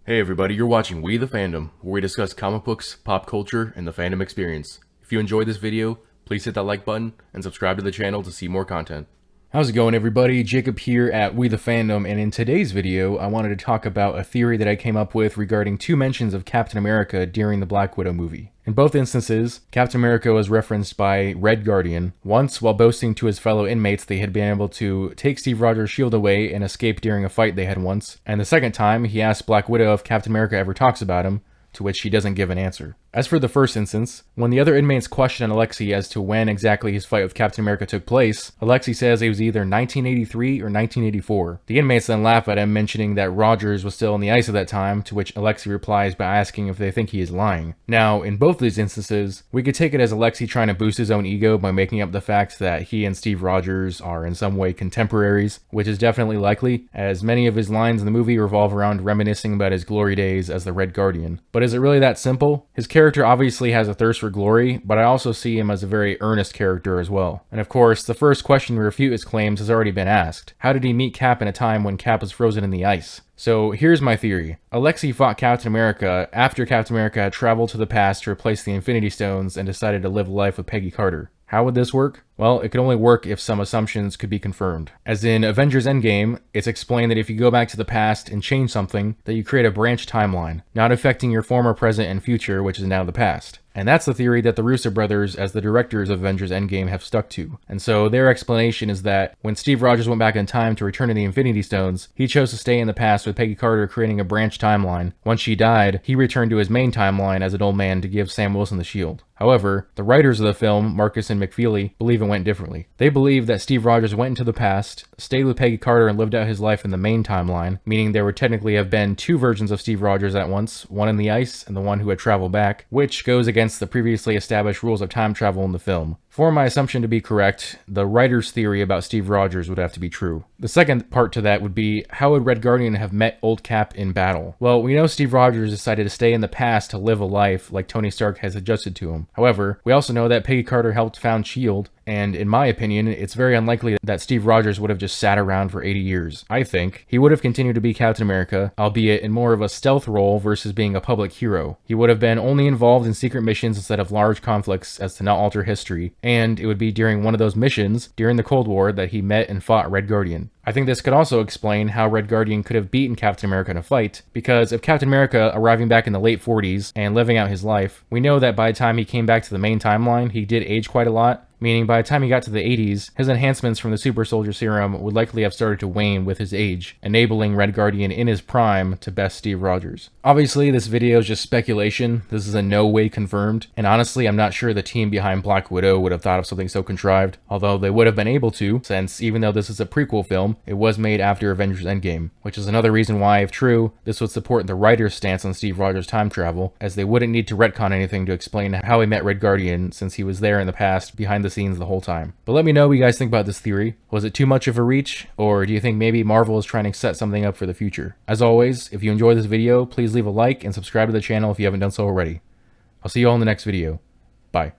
Hey everybody, you're watching We the Fandom, where we discuss comic books, pop culture, and the fandom experience. If you enjoyed this video, please hit that like button and subscribe to the channel to see more content. How's it going everybody? Jacob here at We the Fandom, and in today's video, I wanted to talk about a theory that I came up with regarding two mentions of Captain America during the Black Widow movie. In both instances, Captain America was referenced by Red Guardian, once while boasting to his fellow inmates they had been able to take Steve Rogers' shield away and escape during a fight they had once, and the second time he asked Black Widow if Captain America ever talks about him, to which she doesn't give an answer. As for the first instance, when the other inmates question Alexei as to when exactly his fight with Captain America took place, Alexei says it was either 1983 or 1984. The inmates then laugh at him, mentioning that Rogers was still on the ice at that time, to which Alexei replies by asking if they think he is lying. Now, in both these instances, we could take it as Alexei trying to boost his own ego by making up the fact that he and Steve Rogers are in some way contemporaries, which is definitely likely, as many of his lines in the movie revolve around reminiscing about his glory days as the Red Guardian. But is it really that simple? His character obviously has a thirst for glory, but I also see him as a very earnest character as well. And of course, the first question to refute his claims has already been asked. How did he meet Cap in a time when Cap was frozen in the ice? So here's my theory. Alexei fought Captain America after Captain America had traveled to the past to replace the Infinity Stones and decided to live life with Peggy Carter. How would this work? Well, it could only work if some assumptions could be confirmed. As in Avengers Endgame, it's explained that if you go back to the past and change something, that you create a branch timeline, not affecting your former, present, and future, which is now the past. And that's the theory that the Russo brothers, as the directors of Avengers Endgame, have stuck to. And so their explanation is that when Steve Rogers went back in time to return to the Infinity Stones, he chose to stay in the past with Peggy Carter creating a branch timeline. Once she died, he returned to his main timeline as an old man to give Sam Wilson the shield. However, the writers of the film, Marcus and McFeely, believe it went differently. They believe that Steve Rogers went into the past, stayed with Peggy Carter, and lived out his life in the main timeline, meaning there would technically have been two versions of Steve Rogers at once, one in the ice and the one who had traveled back, which goes against the previously established rules of time travel in the film. For my assumption to be correct, the writer's theory about Steve Rogers would have to be true. The second part to that would be, how would Red Guardian have met old Cap in battle? Well, we know Steve Rogers decided to stay in the past to live a life like Tony Stark has suggested to him. However, we also know that Peggy Carter helped found S.H.I.E.L.D., and in my opinion, it's very unlikely that Steve Rogers would have just sat around for 80 years. I think he would have continued to be Captain America, albeit in more of a stealth role versus being a public hero. He would have been only involved in secret missions instead of large conflicts as to not alter history, and it would be during one of those missions, during the Cold War, that he met and fought Red Guardian. I think this could also explain how Red Guardian could have beaten Captain America in a fight, because if Captain America arriving back in the late 40s and living out his life, we know that by the time he came back to the main timeline, he did age quite a lot, meaning by the time he got to the 80s, his enhancements from the Super Soldier Serum would likely have started to wane with his age, enabling Red Guardian in his prime to best Steve Rogers. Obviously, this video is just speculation. This is in no way confirmed, and honestly, I'm not sure the team behind Black Widow would have thought of something so contrived, although they would have been able to, since even though this is a prequel film, it was made after Avengers Endgame, which is another reason why, if true, this would support the writer's stance on Steve Rogers' time travel, as they wouldn't need to retcon anything to explain how he met Red Guardian, since he was there in the past, behind the scenes the whole time. But let me know what you guys think about this theory. Was it too much of a reach, or do you think maybe Marvel is trying to set something up for the future? As always, if you enjoyed this video, please leave a like and subscribe to the channel if you haven't done so already. I'll see you all in the next video. Bye.